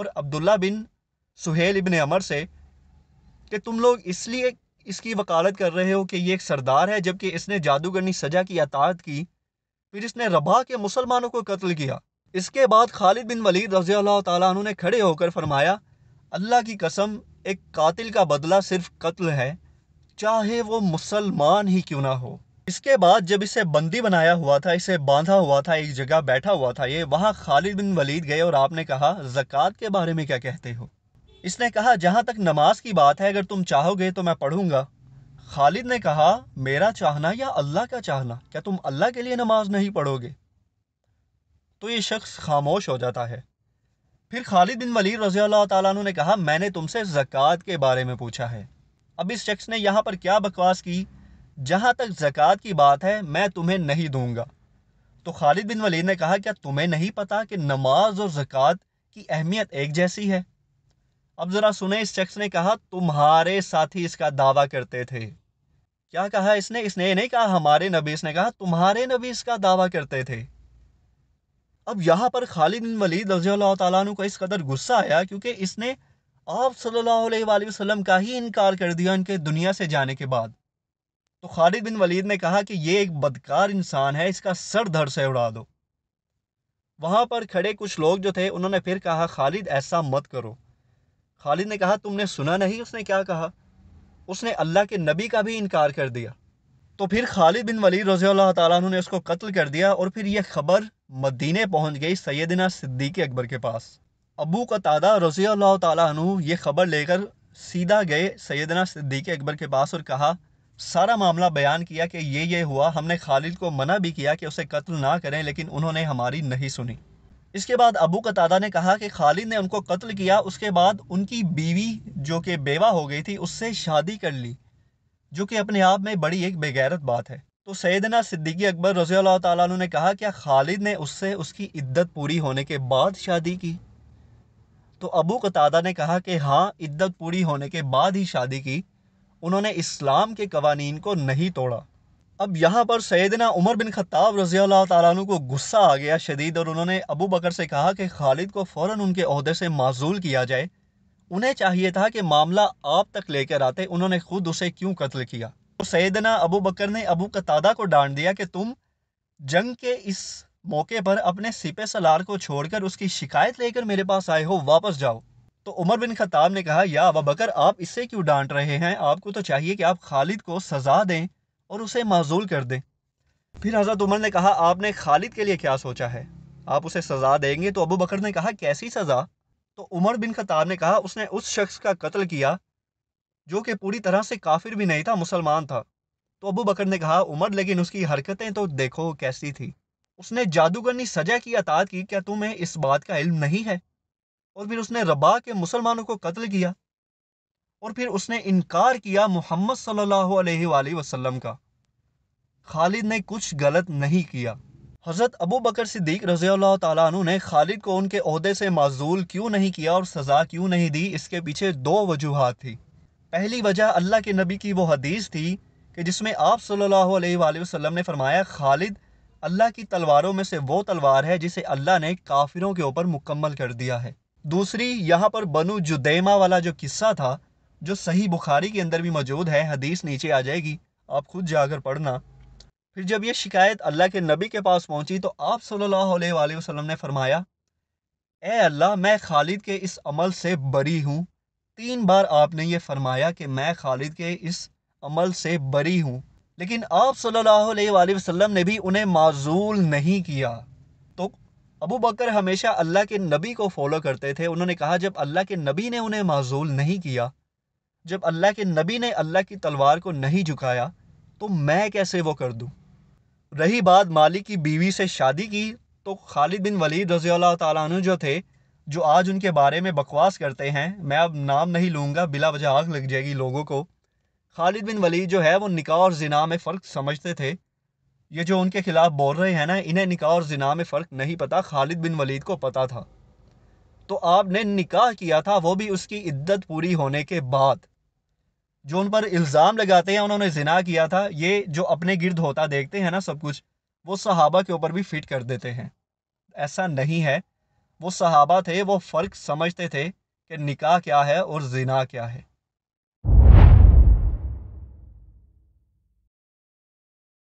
اور عبداللہ بن سہیل ابن عمر سے کہ تم لوگ اس لیے اس کی وکالت کر رہے ہو کہ یہ ایک سردار ہے جبکہ اس نے جادوگرنی سجا کی اطاعت کی، پھر اس نے ربا کے مسلمانوں کو قتل کیا۔ اس کے بعد خالد بن ولید رضی اللہ تعالیٰ عنہ نے کھڑے ہو کر فرمایا، اللہ کی قسم، ایک قاتل کا بدلہ صرف قتل ہے، چاہے وہ مسلمان ہی کیوں نہ ہو۔ اس کے بعد جب اسے بندی بنایا ہوا تھا، اسے باندھا ہوا تھا، ایک جگہ بیٹھا ہوا تھا یہ، وہاں خالد بن ولید گئے اور آپ نے کہا زکوٰۃ کے بارے میں کیا کہتے ہو؟ اس نے کہا جہاں تک نماز کی بات ہے اگر تم چاہو گے تو میں پڑھوں گا۔ خالد نے کہا میرا چاہنا یا اللہ کا چاہنا، کیا تم اللہ کے لیے نماز نہیں پڑھو گے؟ تو یہ شخص خاموش ہو جاتا ہے۔ پھر خالد بن ولید رضی اللہ تعالیٰ عنہ نے کہا میں نے تم سے زکوٰۃ کے بارے میں پوچھا ہے۔ اب اس شخص نے یہاں پر کیا بکواس کی، جہاں تک زکوٰۃ کی بات ہے میں تمہیں نہیں دوں گا۔ تو خالد بن ولید نے کہا کیا تمہیں نہیں پتا کہ نماز اور زکوٰۃ کی اہمیت ایک جیسی ہے؟ اب ذرا سنیں، اس شخص نے کہا تمہارے ساتھی اس کا دعویٰ کرتے تھے۔ کیا کہا اس نے یہ نہیں کہا ہمارے نبی، اس نے کہا تمہارے نبی اس کا دعویٰ کرتے تھے۔ اب یہاں پر خالد بن ولید رضی اللہ تعالیٰ عنہ کو اس قدر غصہ آیا کیونکہ اس نے آپ صلی اللہ علیہ وآلہ وسلم کا ہی انکار کر دیا ان کے دنیا سے جانے کے بعد۔ تو خالد بن ولید نے کہا کہ یہ ایک بدکار انسان ہے، اس کا سر دھڑ سے اڑا دو۔ وہاں پر کھڑے کچھ لوگ جو تھے انہوں نے پھر کہا خالد ایسا مت کرو۔ خالد نے کہا تم نے سنا نہیں اس نے کیا کہا؟ اس نے اللہ کے نبی کا بھی انکار کر دیا۔ تو پھر خالد بن ولید رضی اللہ تعالیٰ عنہ نے اس کو قتل کر دیا، اور پھر یہ خبر مدینے پہنچ گئی سیدنا صدیق اکبر کے پاس۔ ابو قتادہ رضی اللہ تعالیٰ عنہ یہ خبر لے کر سیدھا گئے سیدنا صدیق اکبر کے پاس اور کہا، سارا معاملہ بیان کیا کہ یہ ہوا، ہم نے خالد کو منع بھی کیا کہ اسے قتل نہ کریں لیکن انہوں نے ہماری نہیں سنی۔ اس کے بعد ابو قتادہ نے کہا کہ خالد نے ان کو قتل کیا، اس کے بعد ان کی بیوی جو کہ بیوہ ہو گئی تھی اس سے شادی کر لی، جو کہ اپنے آپ میں بڑی ایک بے غیرت بات ہے۔ تو سیدنا صدیق اکبر رضی اللہ تعالیٰ عنہ نے کہا کیا خالد نے اس سے اس کی عدت پوری ہونے کے بعد شادی کی؟ تو ابو قتادہ نے کہا کہ ہاں، عدت پوری ہونے کے بعد ہی شادی کی، انہوں نے اسلام کے قوانین کو نہیں توڑا۔ اب یہاں پر سیدنا عمر بن خطاب رضی اللہ تعالیٰ عنہ کو غصہ آ گیا شدید، اور انہوں نے ابو بکر سے کہا کہ خالد کو فوراً ان کے عہدے سے معزول کیا جائے، انہیں چاہیے تھا کہ معاملہ آپ تک لے کر آتے، انہوں نے خود اسے کیوں قتل کیا؟ تو سیدنا ابو بکر نے ابو قتادہ کو ڈانٹ دیا کہ تم جنگ کے اس موقع پر اپنے سپہ سالار کو چھوڑ کر اس کی شکایت لے کر میرے پاس آئے ہو، واپس جاؤ۔ تو عمر بن خطاب نے کہا یا ابو بکر آپ اسے کیوں ڈانٹ رہے ہیں، آپ کو تو چاہیے کہ آپ خالد کو سزا دیں اور اسے معزول کر دیں۔ پھر حضرت عمر نے کہا آپ نے خالد کے لیے کیا سوچا ہے، آپ اسے سزا دیں گے؟ تو ابو بکر نے کہا کیسی سزا؟ تو عمر بن خطاب نے کہا اس نے اس شخص کا قتل کیا جو کہ پوری طرح سے کافر بھی نہیں تھا، مسلمان تھا۔ تو ابو بکر نے کہا عمر لیکن اس کی حرکتیں تو دیکھو کیسی تھی، اس نے جادوگرنی سجا کی اطاعت کی، کیا تمہیں اس بات کا علم نہیں ہے؟ اور پھر اس نے ربا کے مسلمانوں کو قتل کیا، اور پھر اس نے انکار کیا محمد صلی اللہ علیہ وآلہ وسلم کا۔ خالد نے کچھ غلط نہیں کیا۔ حضرت ابو بکر صدیق رضی اللہ تعالیٰ عنہ نے خالد کو ان کے عہدے سے معزول کیوں نہیں کیا اور سزا کیوں نہیں دی؟ اس کے پیچھے دو وجوہات تھی۔ پہلی وجہ اللہ کے نبی کی وہ حدیث تھی کہ جس میں آپ صلی اللہ علیہ وآلہ وسلم نے فرمایا خالد اللہ کی تلواروں میں سے وہ تلوار ہے جسے اللہ نے کافروں کے اوپر مکمل کر دیا ہے۔ دوسری، یہاں پر بنو جدیمہ والا جو قصہ تھا جو صحیح بخاری کے اندر بھی موجود ہے، حدیث نیچے آ جائے گی، آپ خود جا کر پڑھنا۔ پھر جب یہ شکایت اللہ کے نبی کے پاس پہنچی تو آپ صلی اللہ علیہ وآلہ وسلم نے فرمایا اے اللہ میں خالد کے اس عمل سے بری ہوں۔ 3 بار آپ نے یہ فرمایا کہ میں خالد کے اس عمل سے بری ہوں، لیکن آپ صلی اللہ علیہ وآلہ وسلم نے بھی انہیں معزول نہیں کیا۔ تو ابو بکر ہمیشہ اللہ کے نبی کو فالو کرتے تھے، انہوں نے کہا جب اللہ کے نبی نے انہیں معزول نہیں کیا، جب اللہ کے نبی نے اللہ کی تلوار کو نہیں جھکایا تو میں کیسے وہ کر دوں؟ رہی بات مالک کی بیوی سے شادی کی، تو خالد بن ولید رضی اللہ تعالیٰ عنہ جو تھے، جو آج ان کے بارے میں بکواس کرتے ہیں، میں اب نام نہیں لوں گا بلا وجہ آگ لگ جائے گی لوگوں کو۔ خالد بن ولید جو ہے وہ نکاح اور زنا میں فرق سمجھتے تھے۔ یہ جو ان کے خلاف بول رہے ہیں نا، انہیں نکاح اور زنا میں فرق نہیں پتا، خالد بن ولید کو پتا تھا۔ تو آپ نے نکاح کیا تھا وہ بھی اس کی عدت پوری ہونے کے بعد۔ جو ان پر الزام لگاتے ہیں انہوں نے زنا کیا تھا، یہ جو اپنے گرد ہوتا دیکھتے ہیں نا سب کچھ، وہ صحابہ کے اوپر بھی فٹ کر دیتے ہیں۔ ایسا نہیں ہے، وہ صحابہ تھے، وہ فرق سمجھتے تھے کہ نکاح کیا ہے اور زنا کیا ہے۔